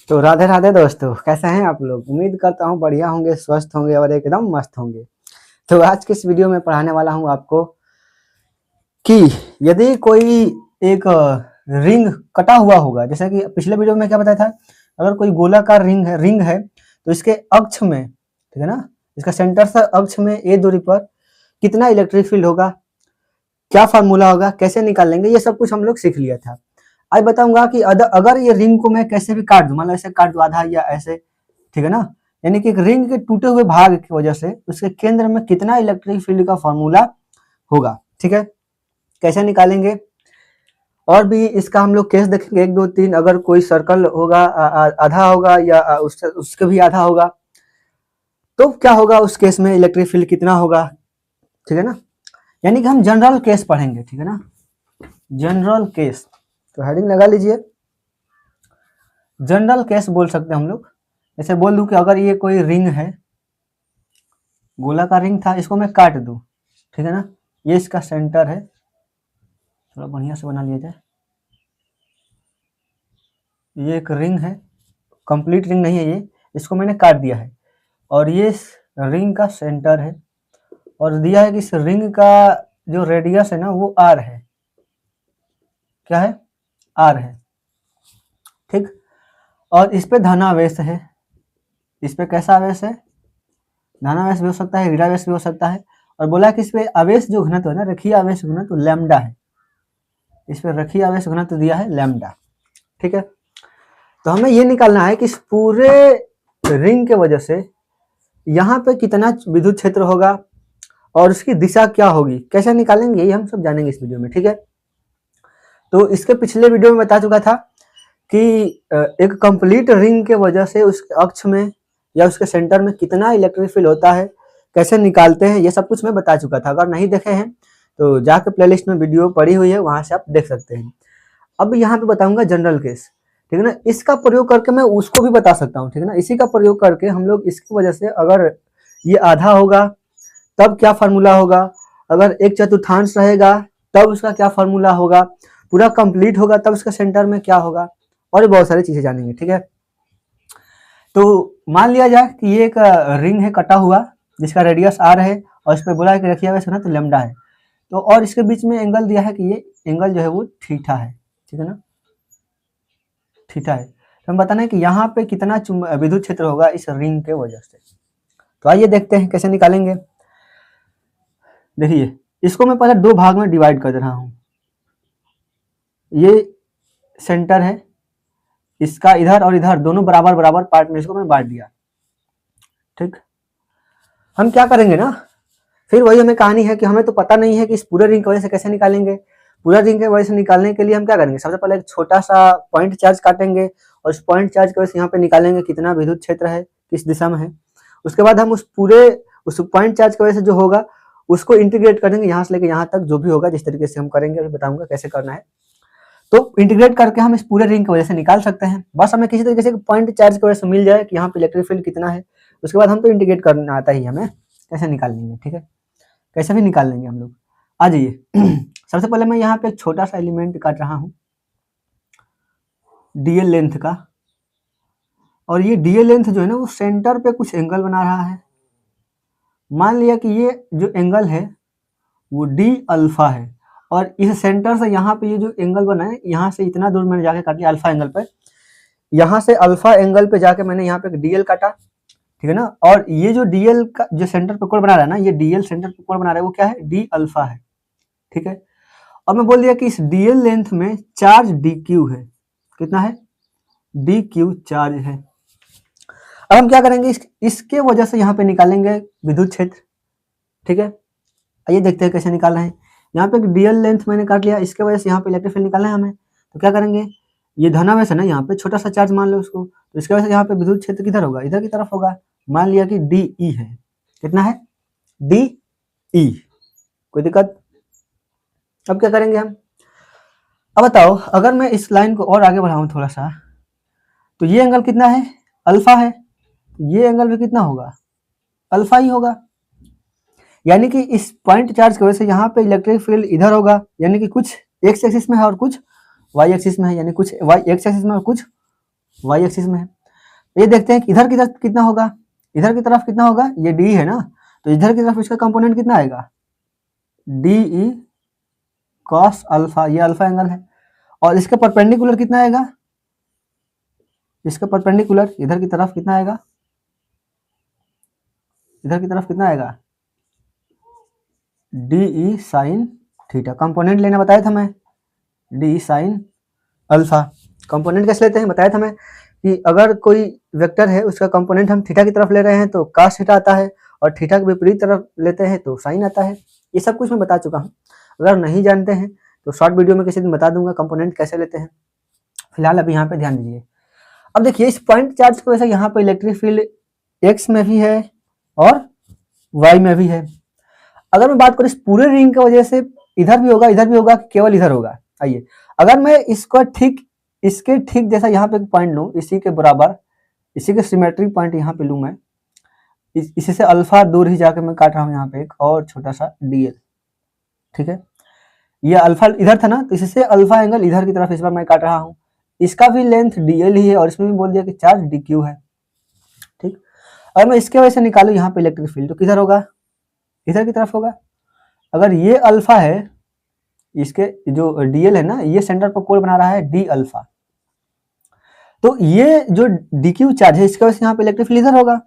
तो राधे राधे दोस्तों, कैसे हैं आप लोग। उम्मीद करता हूँ बढ़िया होंगे, स्वस्थ होंगे और एकदम मस्त होंगे। तो आज के इस वीडियो में पढ़ाने वाला हूँ आपको कि यदि कोई एक रिंग कटा हुआ होगा, जैसा कि पिछले वीडियो में क्या बताया था, अगर कोई गोलाकार रिंग है तो इसके अक्ष में, ठीक है ना, इसका सेंटर से अक्ष में ए दूरी पर कितना इलेक्ट्रिक फील्ड होगा, क्या फार्मूला होगा, कैसे निकालेंगे, ये सब कुछ हम लोग सीख लिया था। आज बताऊंगा कि अगर ये रिंग को मैं कैसे भी काट दूं, मान लो ऐसे काट दूं आधा या ऐसे, ठीक है ना, यानी कि एक रिंग के टूटे हुए भाग की वजह से उसके केंद्र में कितना इलेक्ट्रिक फील्ड का फॉर्मूला होगा, ठीक है, कैसे निकालेंगे। और भी इसका हम लोग केस देखेंगे, 1 2 3। अगर कोई सर्कल होगा, आधा होगा या उसके भी आधा होगा, तो क्या होगा उस केस में, इलेक्ट्रिक फील्ड कितना होगा, ठीक है ना। यानी कि हम जनरल केस पढ़ेंगे, ठीक है ना, जनरल केस। तो हेडिंग लगा लीजिए, जनरल केस बोल सकते हैं हम लोग। जैसे बोल दूं कि अगर ये कोई रिंग है, गोला का रिंग था, इसको मैं काट दूं, ठीक है ना, ये इसका सेंटर है, थोड़ा बढ़िया से बना लिया जाए। ये एक रिंग है, कंप्लीट रिंग नहीं है ये, इसको मैंने काट दिया है और ये रिंग का सेंटर है, और दिया है कि इस रिंग का जो रेडियस है ना वो आर है। क्या है? आर है, ठीक। और इस पे धनावेश है, इस पे कैसा आवेश है, धनावेश भी हो सकता है, ऋणावेश भी हो सकता है। और बोला कि इस पे आवेश जो घनत्व है ना, रेखीय आवेश घनत्व लैम्डा है, इस पे रेखीय आवेश घनत्व दिया है लैम्डा, ठीक है। तो हमें ये निकालना है कि इस पूरे रिंग के वजह से यहाँ पे कितना विद्युत क्षेत्र होगा और उसकी दिशा क्या होगी, कैसे निकालेंगे, ये हम सब जानेंगे इस वीडियो में, ठीक है। तो इसके पिछले वीडियो में बता चुका था कि एक कंप्लीट रिंग के वजह से उसके अक्ष में या उसके सेंटर में कितना इलेक्ट्रिक फील्ड होता है, कैसे निकालते हैं, ये सब कुछ मैं बता चुका था। अगर नहीं देखे हैं तो जाके प्लेलिस्ट में वीडियो पड़ी हुई है, वहां से आप देख सकते हैं। अब यहाँ पे बताऊंगा जनरल केस, ठीक है ना, इसका प्रयोग करके मैं उसको भी बता सकता हूँ, ठीक है ना। इसी का प्रयोग करके हम लोग इसकी वजह से, अगर ये आधा होगा तब क्या फार्मूला होगा, अगर 1/4 रहेगा तब उसका क्या फार्मूला होगा, पूरा कंप्लीट होगा तब उसका सेंटर में क्या होगा, और बहुत सारी चीजें जानेंगे, ठीक है। तो मान लिया जाए कि ये एक रिंग है कटा हुआ, जिसका रेडियस आर है, और इस पर बोला है कि रखिए वैसे ना तो लैम्डा है, तो और इसके बीच में एंगल दिया है कि ये एंगल जो है वो थीटा है, ठीक है ना, थीटा है। तो हम बताना है कि यहाँ पे कितना विद्युत क्षेत्र होगा इस रिंग के वजह से। तो आइए देखते हैं कैसे निकालेंगे। देखिए, इसको मैं पहले 2 भाग में डिवाइड कर दे रहा हूँ। ये सेंटर है, इसका इधर और इधर दोनों बराबर बराबर पार्ट में इसको मैं बांट दिया, ठीक। हम क्या करेंगे ना, फिर वही हमें कहानी है कि हमें तो पता नहीं है कि इस पूरे रिंग की वजह से कैसे निकालेंगे। पूरा रिंग की वजह से निकालने के लिए हम क्या करेंगे, सबसे पहले एक छोटा सा पॉइंट चार्ज काटेंगे और इस पॉइंट चार्ज की वजह से यहाँ पे निकालेंगे कितना विद्युत क्षेत्र है, किस दिशा में है। उसके बाद हम उस पॉइंट चार्ज की वजह से जो होगा उसको इंटीग्रेट कर देंगे, यहाँ से लेकर यहाँ तक जो भी होगा, जिस तरीके से हम करेंगे अभी बताऊंगा कैसे करना है। तो इंटीग्रेट करके हम इस पूरे रिंग की वजह से निकाल सकते हैं। बस हमें किसी तरीके से पॉइंट चार्ज की वजह से मिल जाए कि यहाँ पे इलेक्ट्रिक फील्ड कितना है, उसके बाद हम तो इंटीग्रेट करना आता ही हमें कैसे निकाल लेंगे, ठीक है, कैसे भी निकाल लेंगे हम लोग। आ जाइए सबसे पहले मैं यहाँ पे एक छोटा सा एलिमेंट काट रहा हूँ डीएल लेंथ का, और ये डीएल लेंथ जो है ना वो सेंटर पे कुछ एंगल बना रहा है। मान लिया कि ये जो एंगल है वो डी अल्फा है, और इस सेंटर से यहाँ पे ये जो एंगल बना है, यहाँ से इतना दूर मैंने जाके काट लिया अल्फा एंगल पे, यहाँ से अल्फा एंगल पे जाके मैंने यहाँ पे डीएल काटा, ठीक है ना। और ये जो डीएल का जो सेंटर पे कोण बना रहा है ना, ये डीएल सेंटर पे कोण बना रहा है वो क्या है, डी अल्फा है, ठीक है। और मैं बोल दिया कि इस डीएल लेंथ में चार्ज डी क्यू है, कितना है, डी क्यू चार्ज है। अब हम क्या करेंगे, इसके वजह से यहाँ पे निकालेंगे विद्युत क्षेत्र, ठीक है। आइए देखते हैं कैसे निकालना है। यहाँ पे डीएल लेंथ मैंने काट लिया, इसके वजह से यहाँ पे इलेक्ट्रिक फील्ड निकालना है हमें। तो क्या करेंगे, ये धनावेश है ना, यहाँ पे छोटा सा चार्ज मान लो उसको, तो इसके वजह से यहाँ पे विद्युत क्षेत्र किधर होगा, इधर की तरफ होगा। मान लिया कि डी ई है, कितना है, डी ई, कोई दिक्कत। अब क्या करेंगे हम, अब बताओ अगर मैं इस लाइन को और आगे बढ़ाऊं थोड़ा सा, तो ये एंगल कितना है, अल्फा है, ये एंगल भी कितना होगा, अल्फा ही होगा। यानी कि इस पॉइंट चार्ज की वजह से यहाँ पे इलेक्ट्रिक फील्ड इधर होगा, यानी कि कुछ एक्स एक्सिस में है और कुछ वाई एक्सिस में है, यानी कुछ वाई एक्स एक्सिस में और कुछ वाई एक्सिस में है। ये देखते हैं कि इधर की तरफ कितना होगा, इधर की तरफ कितना होगा, ये डी है ना, तो इधर की तरफ इसका कंपोनेंट कितना आएगा, डी ई कॉस अल्फा, ये अल्फा एंगल है, और इसके परपेंडिकुलर कितना आएगा, इसके परपेंडिकुलर इधर की तरफ कितना आएगा, इधर की तरफ कितना आएगा, D E sine theta. Component लेना बताया था मैं, D E sine alpha. Component कैसे लेते हैं बताया था मैं कि अगर कोई वेक्टर है उसका कंपोनेंट हम थीटा की तरफ ले रहे हैं तो cos थीटा आता है, और थीटा के विपरीत तरफ लेते हैं तो साइन आता है। ये सब कुछ मैं बता चुका हूँ, अगर नहीं जानते हैं तो शॉर्ट वीडियो में किसी दिन बता दूंगा कंपोनेंट कैसे लेते हैं। फिलहाल अभी यहाँ पे ध्यान दीजिए। अब देखिए इस पॉइंट चार्ज की वजह से यहाँ पे इलेक्ट्रिक फील्ड एक्स में भी है और वाई में भी है। अगर मैं बात करूँ इस पूरे रिंग की वजह से इधर भी होगा, केवल इधर होगा। आइए अगर मैं इसको इसके ठीक जैसा यहाँ पे एक पॉइंट लूँ, इसी के बराबर, इसी के सिमेट्रिक पॉइंट यहाँ पे लूँ मैं, इसी से अल्फा दूर ही जाके मैं काट रहा हूँ यहाँ पे एक और छोटा सा डीएल, ठीक है। ये अल्फा इधर था ना, तो इससे अल्फा एंगल इधर की तरफ इस बार मैं काट रहा हूँ, इसका भी लेंथ डीएल ही है और इसमें भी बोल दिया कि चार्ज डीक्यू है, ठीक। अगर मैं इसके वजह से निकालू यहाँ पे इलेक्ट्रिक फील्ड तो किधर होगा, इधर की तरफ होगा। अगर ये अल्फा है, इसके जो डीएल है ना, ये सेंटर पर कोण बना रहा है डी अल्फा, तो ये जो डीक्यू चार्ज है इसके वजह से यहाँ पे इलेक्ट्रिक फील्ड इधर होगा,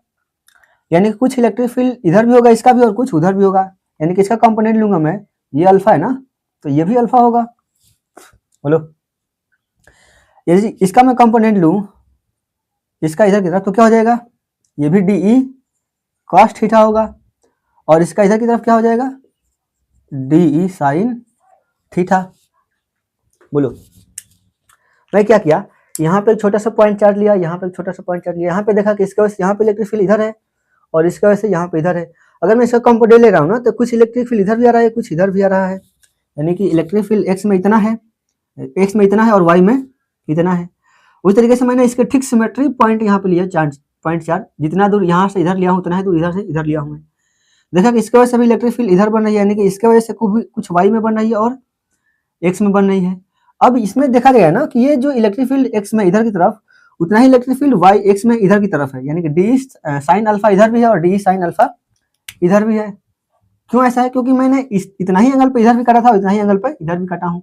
यानी कि कुछ इलेक्ट्रिक फील्ड इधर भी होगा इसका भी और कुछ उधर भी होगा, यानी कि इसका कंपोनेंट लूंगा मैं, ये अल्फा है ना, तो ये भी अल्फा होगा। बोलो यदि इसका मैं कंपोनेंट लूं, इसका इधर की तरफ, तो क्या हो जाएगा, ये भी डी ई कॉस थीटा होगा, और इसका इधर की तरफ क्या हो जाएगा, डी ई साइन थीटा। बोलो मैं क्या किया, यहाँ पे एक छोटा सा पॉइंट चार्ज लिया, यहाँ पे एक छोटा सा पॉइंट चार्ज लिया, यहाँ पे देखा कि इसके वजह से यहाँ पे इलेक्ट्रिक फील्ड इधर है और इसके वजह से यहाँ पे इधर है। अगर मैं इसका कंपोनेंट ले रहा हूँ ना, तो कुछ इलेक्ट्रिक फील्ड इधर भी आ रहा है, कुछ इधर भी आ रहा है, यानी कि इलेक्ट्रिक फील्ड एक्स में इतना है, एक्स में इतना है और वाई में इतना है। उस तरीके से मैंने इसके ठीक सिमेट्री पॉइंट यहाँ पे लिया, चार्ज पॉइंट चार्ज, जितना दूर यहाँ से इधर लिया हूँ उतना ही दूर इधर से इधर लिया हूँ मैं। देखा कि इसके वजह से भी इलेक्ट्रिक फील्ड इधर बन रही है, यानी कि इसके वजह से कुछ वाई में बन रही है और एक्स में बन रही है। अब इसमें देखा गया ना कि ये जो इलेक्ट्रिक फील्ड एक्स में इधर की तरफ, उतना ही इलेक्ट्रिक फील्ड वाई एक्स में इधर की तरफ है, यानी कि डी साइन अल्फा इधर भी है और डी साइन अल्फा इधर भी है। क्यों ऐसा है, क्योंकि मैंने इतना ही एंगल पे इधर भी काटा था, इतना ही एंगल पे इधर भी काटा हूँ,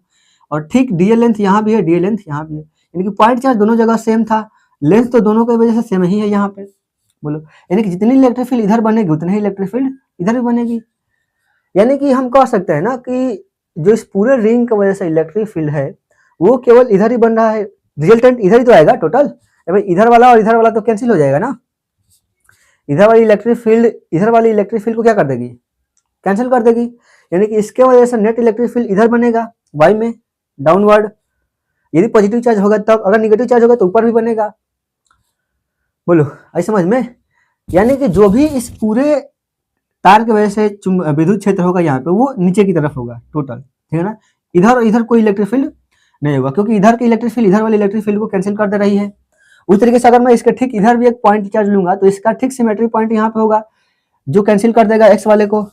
और ठीक डीएल लेंथ यहाँ भी है, डीएल लेंथ यहाँ भी है, यानी कि पॉइंट चार्ज दोनों जगह सेम था, लेंथ तो दोनों की वजह से सेम ही है यहाँ पे। बोलो यानी कि जितनी इलेक्ट्रिक फील्ड इधर बनेगी उतनी ही इलेक्ट्रिक फील्ड इधर भी बनेगी। यानी कि हम कह सकते हैं ना कि जो इस पूरे रिंग की वजह से इलेक्ट्रिक फील्ड है वो केवल इधर ही बन रहा है, रिजल्टेंट इधर ही तो आएगा टोटल। इधर वाला और इधर वाला तो कैंसिल हो जाएगा ना, इधर वाली इलेक्ट्रिक फील्ड को क्या कर देगी, कैंसिल कर देगी, यानी कि इसके वजह से नेट इलेक्ट्रिक फील्ड इधर बनेगा वाई में डाउनवर्ड, यदि पॉजिटिव चार्ज होगा तब, अगर निगेटिव चार्ज होगा तो ऊपर भी बनेगा। बोलो आई समझ में, यानी कि जो भी इस पूरे तार की वजह से विद्युत क्षेत्र होगा यहाँ पे वो नीचे की तरफ होगा टोटल, ठीक है ना। इधर और इधर कोई इलेक्ट्रिक फील्ड नहीं होगा, क्योंकि इधर की इलेक्ट्रिक फील्ड इधर वाली इलेक्ट्रिक फील्ड को कैंसिल कर दे रही है। उस तरीके से अगर मैं इसके ठीक इधर भी एक पॉइंट चार्ज लूंगा तो इसका ठीक सिमेट्री पॉइंट यहाँ पे होगा जो कैंसिल कर देगा एक्स वाले को,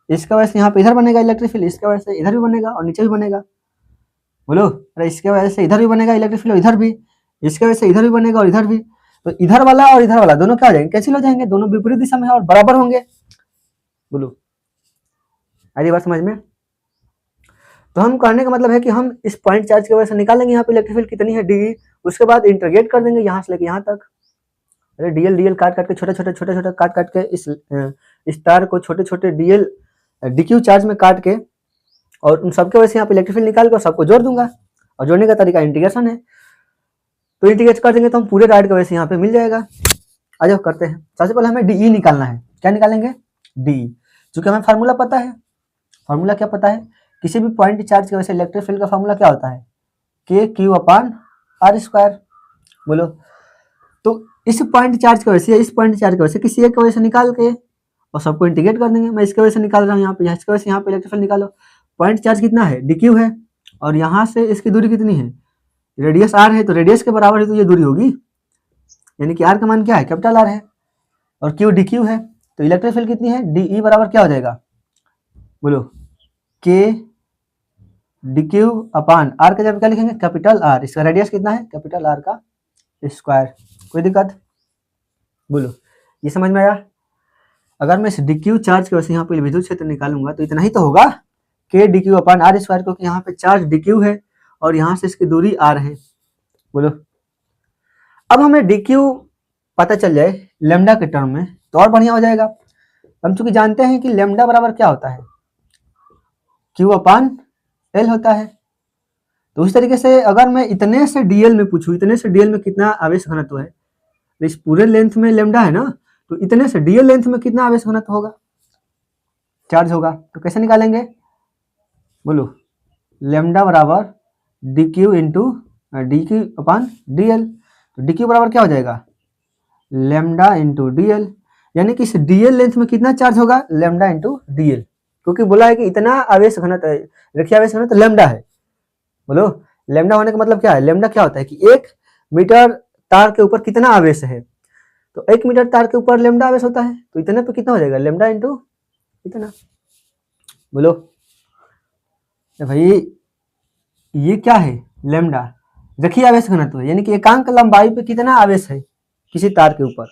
इसके वजह से यहाँ पे इधर बनेगा इलेक्ट्रिक फील्ड, इसके वजह से इधर भी बनेगा और नीचे भी बनेगा। बोलो अरे इसके वजह से इधर भी बनेगा इलेक्ट्रिक फील्ड, इधर भी, इसके वजह से इधर भी बनेगा और इधर भी, तो इधर वाला और इधर वाला दोनों क्या हो जाएंगे, कैंसिल हो जाएंगे, दोनों विपरीत दिशा में और बराबर होंगे। बोलो आई बात समझ में। तो हम कहने का मतलब है कि हम इस पॉइंट चार्ज की वजह से निकालेंगे यहाँ पे इलेक्ट्रिक फील्ड कितनी है डी, उसके बाद इंटीग्रेट कर देंगे यहाँ से लेके यहाँ तक, अरे डीएल डीएल काट के छोटे छोटे काट के इस तार को छोटे छोटे डीएल डीक्यू चार्ज में काट के और उन सबके वजह से यहाँ पे इलेक्ट्रिक फील्ड निकाल के सबको जोड़ दूंगा, और जोड़ने का तरीका इंटीग्रेशन है। तो इंटीग्रेट कर देंगे तो हम पूरे राइट की वजह से यहाँ पे मिल जाएगा। आ जाओ करते हैं। सबसे पहले हमें डी निकालना है, क्या निकालेंगे, डी, चूंकि हमें फार्मूला पता है। फार्मूला क्या पता है, किसी भी पॉइंट चार्ज की वजह से इलेक्ट्रिक फील्ड का फार्मूला क्या होता है, के क्यू अपान आर स्क्वायर। बोलो तो इस पॉइंट चार्ज की वजह से, इस पॉइंट चार्ज की वजह से किसी एक की वजह से निकाल के और सबको इंटीग्रेट कर देंगे। मैं इसके वजह से निकाल रहा हूँ यहाँ पे, इसके वजह से यहाँ पे इलेक्ट्रिक फील्ड निकालो। पॉइंट चार्ज कितना है, डी क्यू है, और यहाँ से इसकी दूरी कितनी है, रेडियस आर है, तो रेडियस के बराबर है तो ये दूरी होगी, यानी कि आर का मान क्या है, कैपिटल आर है, और क्यू डी क्यू है, तो इलेक्ट्रिक फील्ड कितनी है, डी ई बराबर क्या हो जाएगा, बोलो के डी क्यू अपान आर का जब क्या लिखेंगे, कैपिटल आर, इसका रेडियस कितना है, कैपिटल आर का स्क्वायर। कोई दिक्कत, बोलो, ये समझ में आया? अगर मैं इस DQ चार्ज की वजह से यहाँ पे विद्युत क्षेत्र निकालूंगा तो इतना ही तो होगा, K DQ अपन R स्क्वायर, क्योंकि यहाँ पे चार्ज DQ है और यहाँ से इसकी दूरी R है। बोलो, अब हमें DQ पता चल जाए लेमडा के टर्म में तो और बढ़िया हो जाएगा। हम चूंकि जानते हैं कि लेमडा बराबर क्या होता है, Q/L होता है। तो उस तरीके से अगर मैं इतने से DL में पूछूं, इतने से DL में कितना आवेश घनत्व है, तो इस पूरे लेंथ में लेमडा है ना, तो इतने से DL लेंथ में कितना आवेश घनत्व होगा, चार्ज होगा। तो कैसे निकालेंगे? बोलो, लेमडा बराबर DQ इंटू DQ/DL। तो DQ बराबर क्या हो जाएगा, लेमडा इंटू DL, यानी कि इस DL लेंथ में कितना चार्ज होगा, लेमडा इंटू DL, क्योंकि बोला है कि इतना आवेश घनत्व है, रेखीय आवेश घनत्व लेमडा है। बोलो, लेमडा होने का मतलब क्या है? लेमडा क्या होता है कि 1 मीटर तार के ऊपर कितना आवेश है, तो 1 मीटर तार के ऊपर लेमडा आवेश होता है, तो इतने पे कितना हो जाएगा, लेमडा इंटू इतना। बोलो भाई, ये क्या है, लेमडा रेखीय आवेश घनत्व है, यानी कि एकांक लंबाई पे कितना आवेश है किसी तार के ऊपर,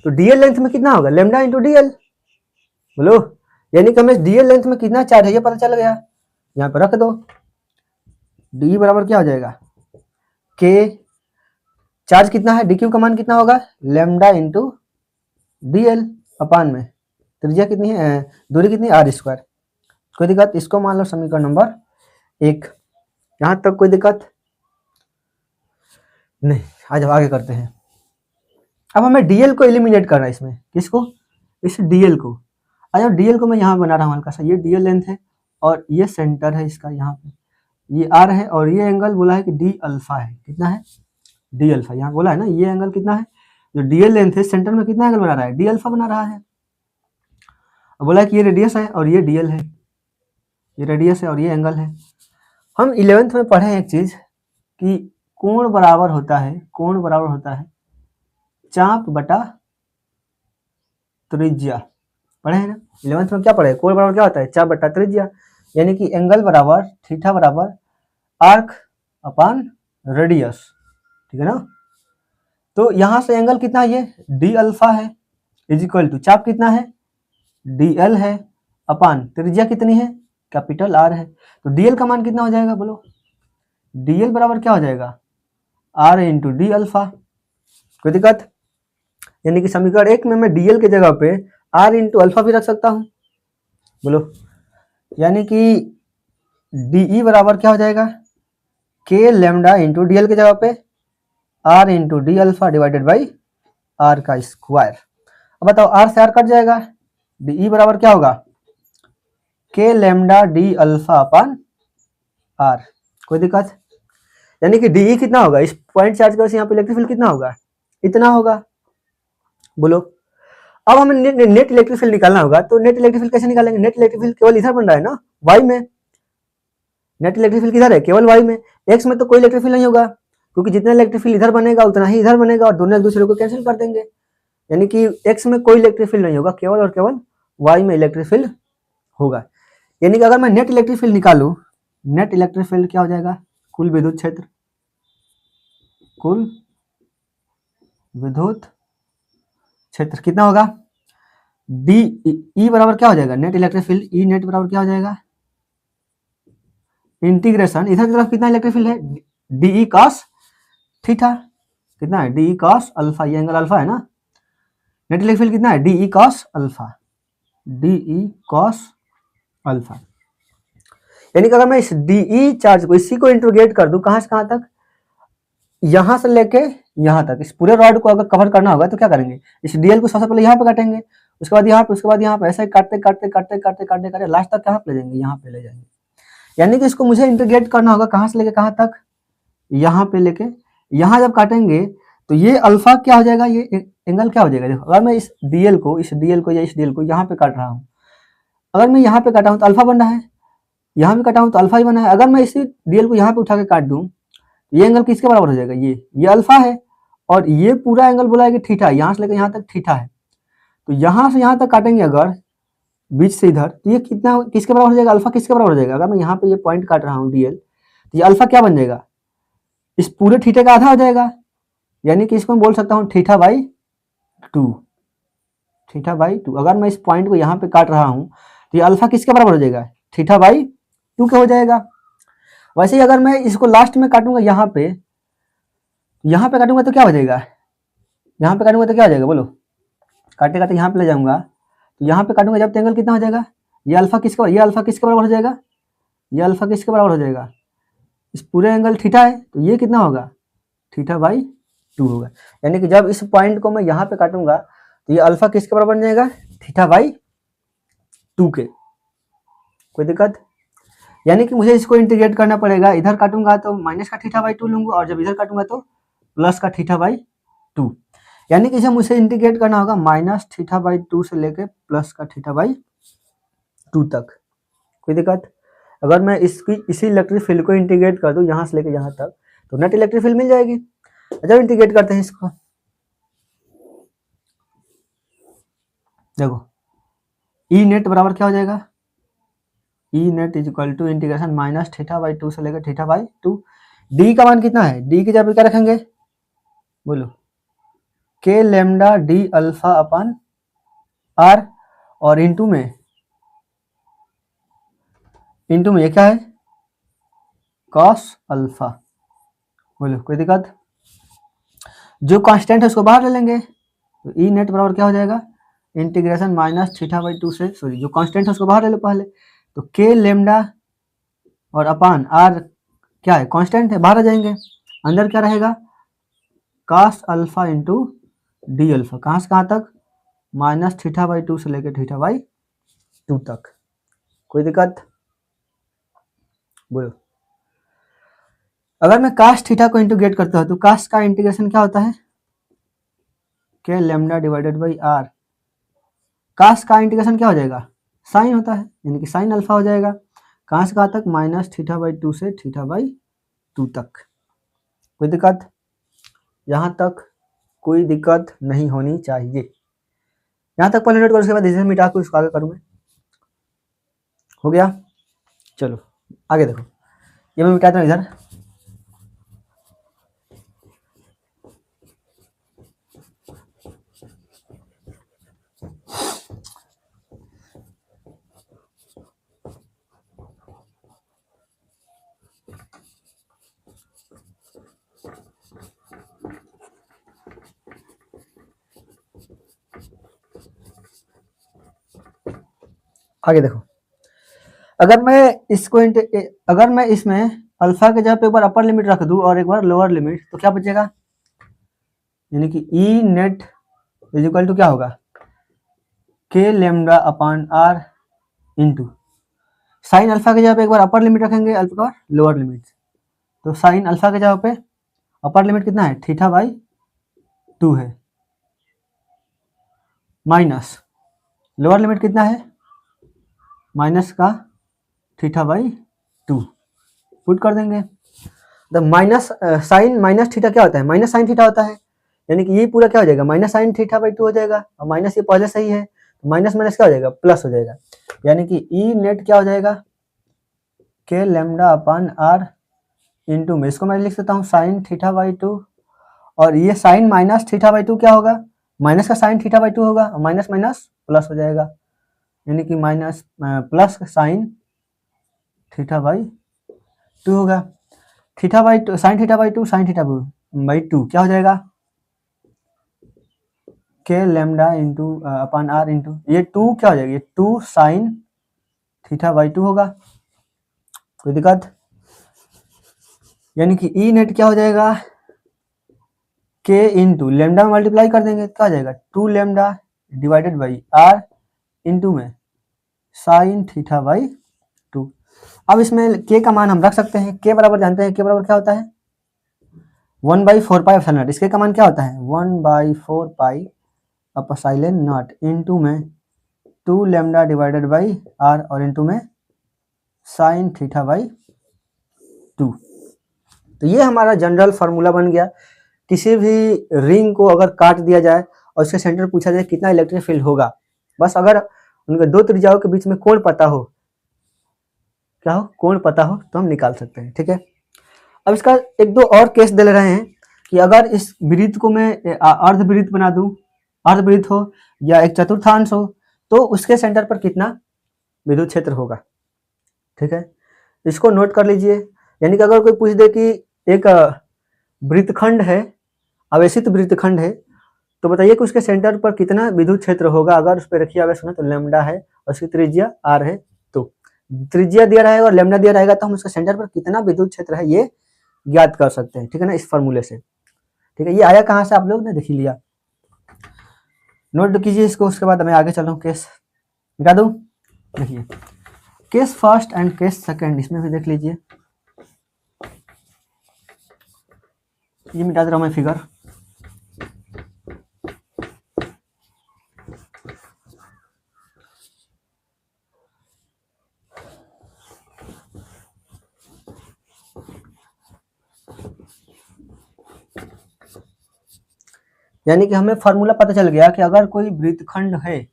तो DL लेंथ में कितना होगा, लेमडा इंटू DL। बोलो, यानी कि हमें DL लेंथ में कितना चार्ज है ये पता चल गया, यहाँ पे रख दो। D बराबर क्या हो जाएगा, K, चार्ज कितना है, DQ का मान कितना होगा, लेमडा इंटू DL अपान में त्रिज्या कितनी है, दूरी कितनी, R स्क्वायर। कोई दिक्कत? इसको मान लो समीकरण नंबर 1। यहां तक कोई दिक्कत नहीं? आज आगे करते हैं। अब हमें DL को एलिमिनेट करना है इसमें, किसको, इस DL को। अच्छा, DL को मैं यहाँ बना रहा हूँ हल्का सा, ये DL लेंथ है और ये सेंटर है इसका, यहाँ पे ये R है और ये एंगल बोला है कि D अल्फा है, कितना है, D अल्फा। यहाँ बोला है ना, ये एंगल कितना है, जो DL लेंथ है सेंटर में कितना एंगल बना रहा है, D अल्फा बना रहा है। बोला है कि ये रेडियस है और ये DL है, ये रेडियस है और ये एंगल है। हम 11th में पढ़े एक चीज कि कोण बराबर होता है, कोण बराबर होता है चाप बटा त्रिज्या, पढ़े हैं ना 11th में, क्या पढ़े, कोण बराबर क्या होता है, चाप बटा त्रिज्या, यानी कि एंगल बराबर थीटा बराबर आर्क अपान रेडियस, ठीक है ना। तो यहां से एंगल कितना है, ये D अल्फा है, इज इक्वल टू चाप कितना है, DL है, अपान त्रिज्या कितनी है, कैपिटल R है। तो DL का मान कितना हो जाएगा, बोलो, DL बराबर क्या हो जाएगा, R इंटू D अल्फा। कोई दिक्कत? यानी कि समीकरण 1 में मैं DL के जगह पे R इंटू अल्फा भी रख सकता हूं। बोलो, यानी कि DE बराबर क्या हो जाएगा, K लेमडा इंटू DL के जगह पे R into D alpha divided by R का स्क्वायर। अब बताओ, R से R कट जाएगा, DE बराबर क्या होगा, K लेमडा D अल्फा अपान R। कोई दिक्कत? यानी कि DE कितना होगा, इस पॉइंट चार्ज की वजह से यहाँ पे इलेक्ट्रिक फील्ड कितना होगा, इतना होगा। बोलो, अब हमें नेट इलेक्ट्रिक फील्ड निकालना होगा, तो नेट इलेक्ट्रिक फील्ड कैसे निकालेंगे, नेट इलेक्ट्रिक फील्ड केवल इधर बन रहा है ना, वाई में, नेट इलेक्ट्रिक फील्ड किधर है, केवल वाई में, एक्स में तो कोई इलेक्ट्रिक फील्ड नहीं होगा, क्योंकि जितना इलेक्ट्रिक फील्ड इधर बनेगा उतना ही इधर बनेगा और दोनों एक दूसरे को कैंसिल कर देंगे, यानी कि एक्स में कोई इलेक्ट्रिक फील्ड नहीं होगा, केवल और केवल वाई में इलेक्ट्रिक फील्ड होगा। यानी कि अगर मैं नेट इलेक्ट्रिक फील्ड निकालू, नेट इलेक्ट्रिक फील्ड क्या हो जाएगा, कुल विद्युत क्षेत्र, कुल विद्युत क्षेत्र कितना होगा, डी ई बराबर क्या हो जाएगा, net electric field E net बराबर क्या हो जाएगा, इंटीग्रेशन इधर की तरफ कितना इलेक्ट्रिक फील्ड है, डीई कॉस थीटा, कितना है, डीई कॉस अल्फा, ये एंगल अल्फा है ना, नेट इलेक्ट्रिक फील्ड कितना है, d E cos alpha, d E cos alpha. यानी कि अगर मैं इस डीई चार्ज को, इसी को इंटीग्रेट कर दूं कहां से कहां तक, यहां से लेके यहां तक, इस पूरे रॉड को अगर कवर करना होगा तो क्या करेंगे, इस डीएल को सबसे पहले यहाँ पे काटेंगे, उसके बाद यहाँ पे, उसके बाद यहाँ पे, ऐसे काटते काटते काटते काटते काटते काटते लास्ट तक कहाँ पे ले जाएंगे, यहाँ पे ले जाएंगे। यानी कि इसको मुझे इंटीग्रेट करना होगा कहाँ से लेके कहाँ तक, यहाँ पे लेके यहाँ जब काटेंगे तो ये अल्फा क्या हो जाएगा, ये एंगल क्या हो जाएगा। देखो, अगर मैं इस डीएल को या इस डीएल को यहाँ पे काट रहा हूँ, अगर मैं यहाँ पे काटा हूँ तो अल्फा बन रहा है, यहाँ पे काटा हूँ तो अल्फा ही बना है। अगर मैं इसी डीएल को यहाँ पे उठा के काट दूँ, ये एंगल किसके बराबर हो जाएगा, ये अल्फा है, और ये पूरा एंगल बोला है कि थीटा, यहाँ से लेकर यहाँ तक थीटा है। तो यहाँ से यहाँ तक काटेंगे अगर बीच से इधर, तो ये कितना किसके बराबर हो जाएगा, अल्फा किसके बराबर हो जाएगा। अगर मैं यहाँ पे ये पॉइंट काट रहा हूँ डीएल, तो ये अल्फा क्या बन जाएगा, इस पूरे थीटे का आधा हो जाएगा। यानी कि इसको मैं बोल सकता हूँ थीटा बाई 2 थीटा बाई 2। अगर मैं इस पॉइंट को यहाँ पे काट रहा हूँ तो ये अल्फा किसके बराबर हो जाएगा, थीटा बाई 2 के हो जाएगा। वैसे ही अगर मैं इसको लास्ट में काटूंगा यहाँ पे काटूंगा तो क्या हो जाएगा, यहाँ पे काटूंगा तो क्या हो जाएगा बोलो, काटे काटे यहाँ पे ले जाऊंगा तो यहाँ पे काटूंगा जब तो एंगल कितना हो जाएगा, ये अल्फा किसके बराबर हो जाएगा, ये अल्फा किसके बराबर हो जाएगा, इस पूरे एंगल थीटा है तो ये कितना होगा, थीटा बाई 2 होगा। यानी कि जब इस पॉइंट को मैं यहाँ पे काटूंगा तो ये अल्फा किसके बराबर बन जाएगा, थीटा बाई 2 के। कोई दिक्कत, यानी कि मुझे इसको इंटीग्रेट करना पड़ेगा, इधर काटूंगा तो माइनस का थीटा बाई 2 लूंगा और जब इधर काटूंगा तो प्लस का थीटा बाई 2। यानी कि इसे मुझे इंटीग्रेट करना होगा माइनस थीटा बाई 2 से लेके प्लस का थीटा बाई 2 तक। कोई दिक्कत, अगर मैं इसी इलेक्ट्रिक फील्ड को इंटीग्रेट कर दूं यहाँ से लेके यहाँ तक तो नेट इलेक्ट्रिक फील्ड मिल जाएगी। जब इंटीग्रेट करते हैं इसको, देखो ई नेट बराबर क्या हो जाएगा, E net is equal to integration minus theta by 2 से लेकर थीटा बाई 2। डी का मान कितना है, डी की जगह पे क्या रखेंगे बोलो, K lambda d alpha upon r और इंटू में ये क्या है कॉस अल्फा। बोलो कोई दिक्कत, जो कांस्टेंट है उसको बाहर ले लेंगे तो ई नेट बराबर क्या हो जाएगा, इंटीग्रेशन माइनस थीटा बाई 2 से, सॉरी जो कांस्टेंट है उसको बाहर ले लो पहले, तो के लेमडा और अपान आर क्या है कांस्टेंट है, बाहर आ जाएंगे, अंदर क्या रहेगा cos alpha into D alpha, कहाँ से कहाँ तक माइनस थीटा बाई 2 से लेकर थीटा बाई 2 तक। कोई दिक्कत बोलो, अगर मैं कास थीटा को इंटीग्रेट करता हूँ तो कास का इंटीग्रेशन क्या होता है, के लेमडा डिवाइडेड बाई आर, कास का इंटीग्रेशन क्या हो जाएगा साइन होता है, यानी कि साइन अल्फा हो जाएगा, कहाँ से कहाँ तक माइनस थीटा बाई 2 से थीटा बाई 2 तक। कोई दिक्कत, यहाँ तक कोई दिक्कत नहीं होनी चाहिए, यहाँ तक पहले नोट करो, उसके बाद इसे मिटा के उसको आगे करूँगा। हो गया, चलो आगे देखो, ये मैं मिटाता हूँ इधर, आगे देखो, अगर मैं इसमें अल्फा के जगह पे एक बार अपर लिमिट रख दूं और एक बार लोअर लिमिट तो क्या बचेगा, यानी कि E net is equal to क्या होगा, K lambda upon r into sine alpha के जगह पे एक बार अपर लिमिट रखेंगे, अल्फा लोअर लिमिट, तो साइन अल्फा के जगह पे अपर लिमिट कितना है थीटा बाई 2 है, माइनस लोअर लिमिट कितना है माइनस का थीटा बाई 2 पुट कर देंगे। The minus sine minus theta क्या होता है, माइनस साइन थीटा होता है, यानी कि ये पूरा क्या हो जाएगा माइनस साइन थीटा बाई 2 हो जाएगा, और माइनस ये पहले से ही है तो माइनस माइनस क्या हो जाएगा प्लस हो जाएगा, यानी कि ई नेट क्या हो जाएगा K lambda upon r into में, इसको मैं लिख सकता हूँ साइन थीटा बाई 2, और ये साइन माइनस थीटा बाई 2 क्या होगा, माइनस का साइन थीटा बाई 2 होगा, माइनस माइनस प्लस हो जाएगा, यानी कि minus plus sine theta by 2 होगा, theta by 2 sine theta by 2 sine theta by 2 क्या हो जाएगा K lambda into upon r into ये 2 क्या हो जाएगा, ये 2 साइन थीटा बाई 2 होगा। कोई दिक्कत, यानी कि ई नेट क्या हो जाएगा के इंटू लेमडा में मल्टीप्लाई कर देंगे क्या हो जाएगा 2 lambda divided by r into में साइन थीटा बाई 2। अब इसमें के का मान हम रख सकते हैं, के बराबर जानते हैं, के बराबर क्या होता है 1/4 पाई एप्सिलॉन नॉट, इसके का मान क्या होता है 1/4 पाई एप्सिलॉन नॉट इंटू में 2 लेमडा डिवाइडेड बाई आर और इंटू में साइन थीटा बाई 2। तो ये हमारा जनरल फार्मूला बन गया, किसी भी रिंग को अगर काट दिया जाए और उसके सेंटर पूछा जाए कितना इलेक्ट्रिक फील्ड होगा, बस अगर उनके दो त्रिज्याओं के बीच में कोण पता हो, क्या हो कोण पता हो तो हम निकाल सकते हैं। ठीक है, अब इसका एक दो और केस दे ले रहे हैं कि अगर इस वृत्त को मैं अर्धवृत्त बना दूं अर्धवृत्त हो या एक चतुर्थांश हो, तो उसके सेंटर पर कितना विद्युत क्षेत्र होगा। ठीक है, इसको नोट कर लीजिए। यानी कि अगर कोई पूछ दे कि एक वृत्तखंड है, आवेशित वृत्तखंड है, तो बताइए कि उसके सेंटर पर कितना विद्युत क्षेत्र होगा। अगर उस पर रेखीय आवेश होना तो लैम्डा है और उसकी त्रिज्या r है, तो त्रिज्या दिया रहेगा और लैम्डा दिया रहेगा, तो हम उसके सेंटर पर कितना विद्युत क्षेत्र है ये ज्ञात कर सकते हैं। ठीक है ना, इस फॉर्मूले से। ठीक है, ये आया कहाँ से आप लोग ने देख लिया, नोट कीजिए इसको। उसके बाद मैं आगे चल रहा हूँ, केस मिटा दूँ। देखिए case first and case second, इसमें भी देख लीजिए। ये मिटा दे रहा हूँ मैं फिगर। यानी कि हमें फॉर्मूला पता चल गया कि अगर कोई वृत्तखंड है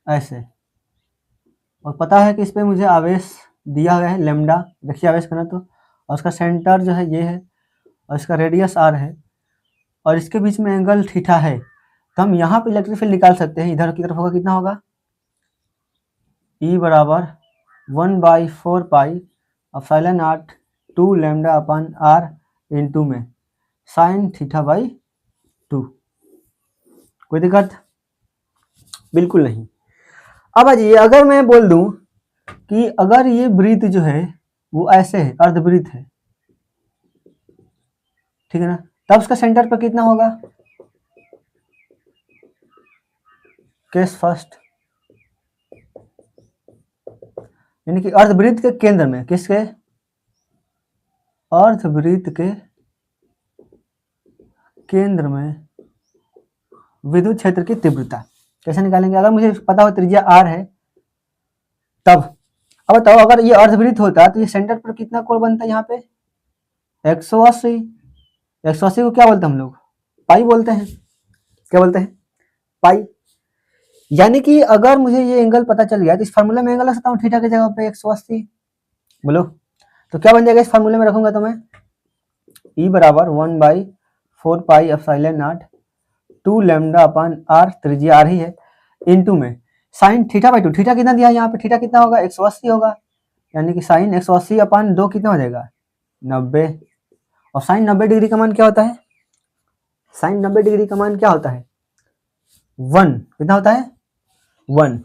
ऐसे, और पता है कि इस पे मुझे आवेश दिया गया है लैम्डा, देखिए आवेश करना तो, और उसका सेंटर जो है ये है और इसका रेडियस r है और इसके बीच में एंगल थीटा है, तो हम यहाँ पे इलेक्ट्रिक फील्ड निकाल सकते हैं। इधर की तरफ होगा, कितना होगा, E बराबर 1/4 पाई एप्सिलॉन नॉट 2 लैम्डा अपन r इंटू में साइन थीटा बाई 2। कोई दिक्कत? बिल्कुल नहीं। अब आइए, अगर मैं बोल दूं कि अगर ये वृत्त जो है वो ऐसे है, अर्धवृत्त है, ठीक है ना, तब उसका सेंटर पर कितना होगा। केस फर्स्ट, यानी कि अर्धवृत्त के केंद्र में, किसके, अर्धवृत्त के केंद्र में विद्युत क्षेत्र की तीव्रता कैसे निकालेंगे। अगर मुझे पता हो त्रिज्या r है तब। अब बताओ, अगर ये अर्धवृत्त होता तो ये सेंटर पर कितना कोण बनता है यहाँ पे, 180। 180 को क्या बोलते हैं हम लोग, पाई बोलते हैं। क्या बोलते हैं, पाई। यानी कि अगर मुझे ये एंगल पता चल गया तो इस फार्मूले में एंगल रख सकता हूँ थीटा की जगह पे 180। बोलो तो क्या बन जाएगा, इस फार्मूले में रखूंगा तो मैं E बराबर 1/4 पाई एप्सिलॉन नॉट 2 लैम्डा अपन r, त्रिज्या r ही है, इनटू में साइन थीटा बाई 2। थीटा कितना दिया है यहाँ पे, थीटा कितना होगा, 180 होगा। यानी कि साइन 180 अपन 2 कितना हो जाएगा, 90। और साइन 90 डिग्री का मान क्या होता है, साइन 90 डिग्री का मान क्या होता है, 1। कितना होता है, 1।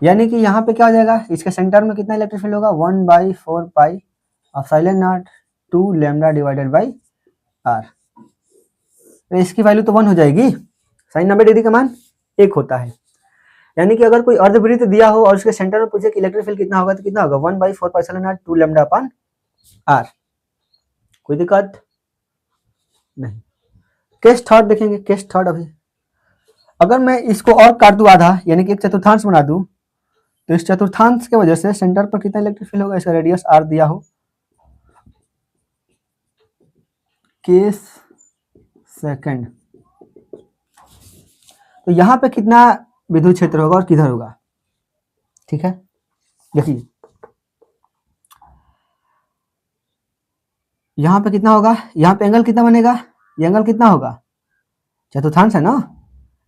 यानी कि यहाँ पे क्या हो जाएगा, इसके सेंटर में कितना इलेक्ट्रिक फील्ड होगा, 1/4 pi epsilon naught 2 lambda divided by r। तो इसकी वैल्यू तो 1 हो जाएगी। साइन 90 डिग्री का मान 1 होता है। यानी कि अगर कोई अर्धवृत्त दिया हो और उसके सेंटर में पूछे कि इलेक्ट्रिक फील्ड कितना होगा, तो कितना होगा, 1/4 पाई एप्सिलॉन नॉट 2 लैम्डा अपन r। कोई दिक्कत नहीं। केस थर्ड देखेंगे, केस थर्ड। अभी अगर मैं इसको और काट दूं आधा, यानी कि एक चतुर्थांश बना दूं, तो इस चतुर्थांश के वजह से सेंटर पर कितना इलेक्ट्रिक फील्ड होगा, इसका रेडियस r दिया हो। केस सेकंड, तो यहाँ पे कितना विद्युत क्षेत्र होगा और किधर होगा। ठीक है, देखिए यहाँ पे कितना होगा, यहाँ पे एंगल कितना बनेगा, ये एंगल कितना होगा, चतुर्थांश है ना,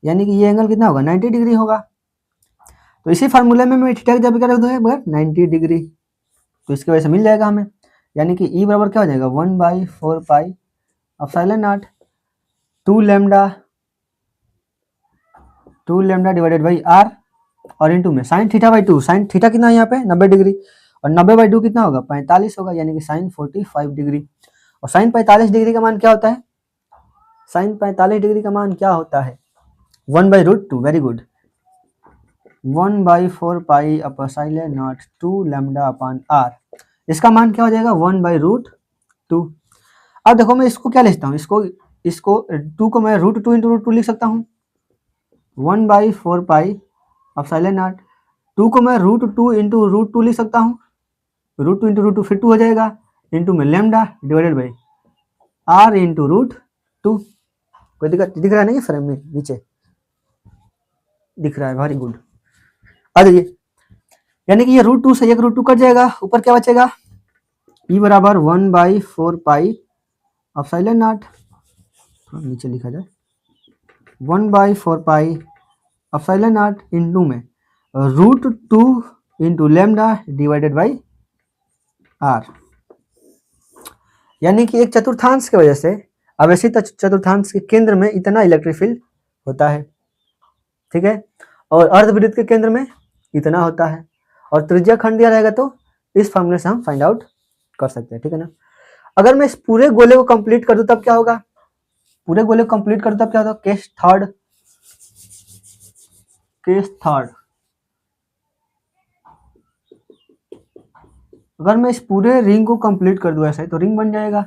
यानी कि ये एंगल कितना होगा, 90 डिग्री होगा। तो इसी फार्मूले में मैं थीटा की जगह क्या रख दूंगा, 90 डिग्री, तो इसकी वजह से मिल जाएगा हमें। यानी कि E बराबर क्या हो जाएगा, 1/4 pi epsilon naught 2 lambda divided by r और इनटू में sine theta by 2। Sine theta कितना है यहाँ पे, 90 डिग्री, और 90/2 कितना होगा, 45 होगा, यानी कि साइन 45 डिग्री। और साइन 45 डिग्री का मान क्या होता है, साइन 45 डिग्री का मान क्या होता है, 1/√2। Very good, 1/4 pi epsilon naught 2 lambda upon r। इसका मान क्या हो जाएगा, 1/√2। अब देखो मैं इसको क्या लिखता हूँ, इसको 2 को मैं √2 इंटू √2 लिख सकता हूँ। 1/4 पाई एप्सिलॉन नॉट, 2 को मैं √2 इंटू √2 लिख सकता हूँ, √2 इंटू √2 फिर 2 हो जाएगा, इंटू में lambda divided by r into √2। कोई दिक्कत दिख रहा है नहीं, फ्रेम में नीचे दिख रहा है, वेरी गुड। आ जाइए, यानी कि ये √2 से एक √2 कट जाएगा, ऊपर क्या बचेगा, E बराबर 1/4 पाई एप्सिलॉन नॉट, नीचे लिखा जाए 1/4 पाई एप्सिलॉन नॉट इंटू में √2 into lambda divided by r. यानी कि एक चतुर्थांश की वजह से आवेशित चतुर्थांश के केंद्र में इतना इलेक्ट्रिक फील्ड होता है, ठीक है, और अर्धवृत्त के केंद्र में इतना होता है, और त्रिज्या खंड दिया रहेगा तो इस फॉर्मूले से हम फाइंड आउट कर सकते हैं, ठीक है ना। अगर मैं इस पूरे गोले को कंप्लीट कर दूं तब क्या होगा, पूरे गोले को कंप्लीट कर दूं तब क्या होगा, केस थर्ड अगर मैं इस पूरे रिंग को कंप्लीट कर दूं ऐसा ही तो रिंग बन जाएगा,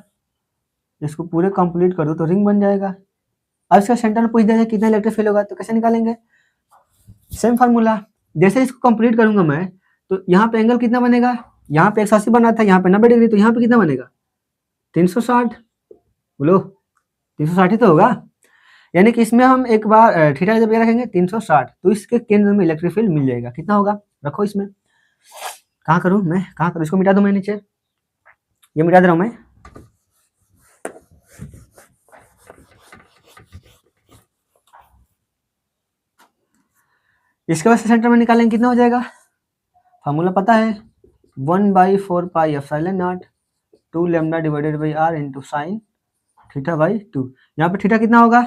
इसको पूरे कंप्लीट कर दूं तो रिंग बन जाएगा। अब इसका सेंटर में पूछ दिया जाए कितना इलेक्ट्रिक फील्ड होगा तो कैसे निकालेंगे, सेम फार्मूला। जैसे इसको कंप्लीट करूंगा मैं तो यहाँ पे एंगल कितना बनेगा, यहाँ पे 180 बना था, यहाँ पे 90 डिग्री, तो यहाँ पे कितना बनेगा 360, बोलो 360 ही तो होगा। यानी कि इसमें हम एक बार थीटा जब रखेंगे 360 तो इसके केंद्र में इलेक्ट्रिक फील्ड मिल जाएगा। कितना होगा रखो इसमें, कहाँ करूँ मैं, कहाँ करूँ, इसको मिटा दूं मैं नीचे, ये मिटा दे रहा हूँ मैं। इसके बाद सेंटर में निकालेंगे कितना हो जाएगा, फार्मूला पता है 1/4 pi epsilon naught 2 lambda divided by r into sine theta by 2। यहाँ पे थीटा कितना होगा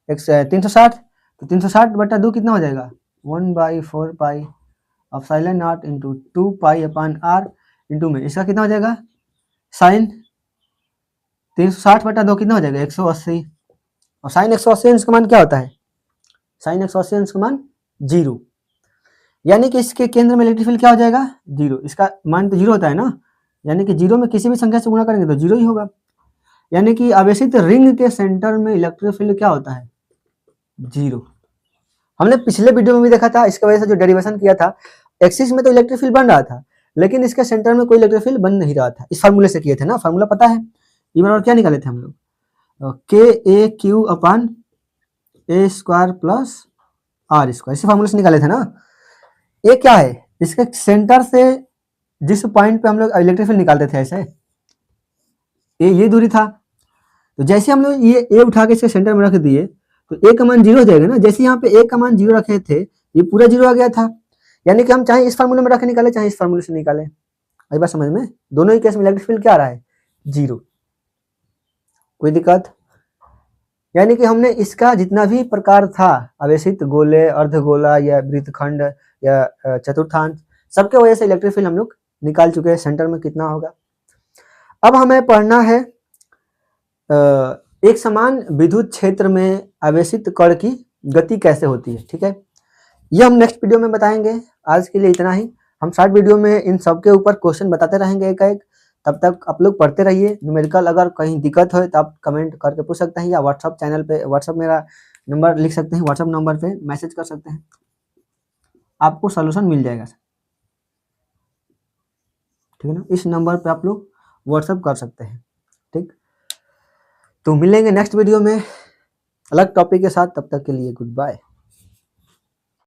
360, तो 360/2 कितना हो जाएगा 1/4 pi epsilon naught into 2 pi upon r into में इसका कितना हो जाएगा साइन 360/2 कितना हो जाएगा 180, और साइन 180 अंश का मान क्या होता है, साइन 180 अंश का मान 0, यानी कि इसके केंद्र में इलेक्ट्रिक फील्ड क्या हो जाएगा 0, इसका मान तो 0 होता है ना, यानी कि 0 में किसी भी संख्या से गुणा करेंगे तो 0 ही होगा। यानी कि आवेशित रिंग के सेंटर में इलेक्ट्रिक फील्ड क्या होता है 0। हमने पिछले वीडियो में भी देखा था, इसकी वजह से जो डेरिवेशन किया था एक्सिस में तो इलेक्ट्रिक फील्ड बन रहा था लेकिन इसके सेंटर में कोई इलेक्ट्रिक फील्ड बन नहीं रहा था, इस फार्मूले से किए थे ना, फार्मूला पता है। ये बार क्या निकाले थे हम लोग KAQ upon A² plus R², इसी फार्मूले से निकाले थे ना। ये क्या है, इसके सेंटर से जिस पॉइंट पे हम लोग इलेक्ट्रिक फील्ड निकालते थे ऐसे ये दूरी था, तो जैसे हम लोग ये ए उठा के इसके सेंटर में रख दिए तो ए का मान 0 हो जाएगा ना, जैसे यहाँ पे ए का मान 0 रखे थे ये पूरा 0 आ गया था। यानी कि हम चाहे इस फार्मूले में रख निकाले चाहे इस फार्मूले से निकाले, आई बात समझ में, दोनों ही केस में इलेक्ट्रिक फील्ड क्या आ रहा है 0, कोई दिक्कत। यानी कि हमने इसका जितना भी प्रकार था आवेशित गोले, अर्धगोला या वृत्तखंड या चतुर्थांश, सबके वजह से इलेक्ट्रिक फील्ड हम लोग निकाल चुके हैं, सेंटर में कितना होगा। अब हमें पढ़ना है एक समान विद्युत क्षेत्र में आवेशित कण की गति कैसे होती है, ठीक है, ये हम नेक्स्ट वीडियो में बताएंगे। आज के लिए इतना ही, हम शॉर्ट वीडियो में इन सब के ऊपर क्वेश्चन बताते रहेंगे एक एक, तब तक आप लोग पढ़ते रहिए। न्यूमेरिकल अगर कहीं दिक्कत हो तो आप कमेंट करके पूछ सकते हैं, या व्हाट्सअप चैनल पे, व्हाट्सअप मेरा नंबर लिख सकते हैं, व्हाट्सअप नंबर पे मैसेज कर सकते हैं, आपको सोल्यूशन मिल जाएगा, ठीक है ना। इस नंबर पे आप लोग व्हाट्सअप कर सकते हैं, ठीक। तो मिलेंगे नेक्स्ट वीडियो में अलग टॉपिक के साथ, तब तक के लिए गुड बाय।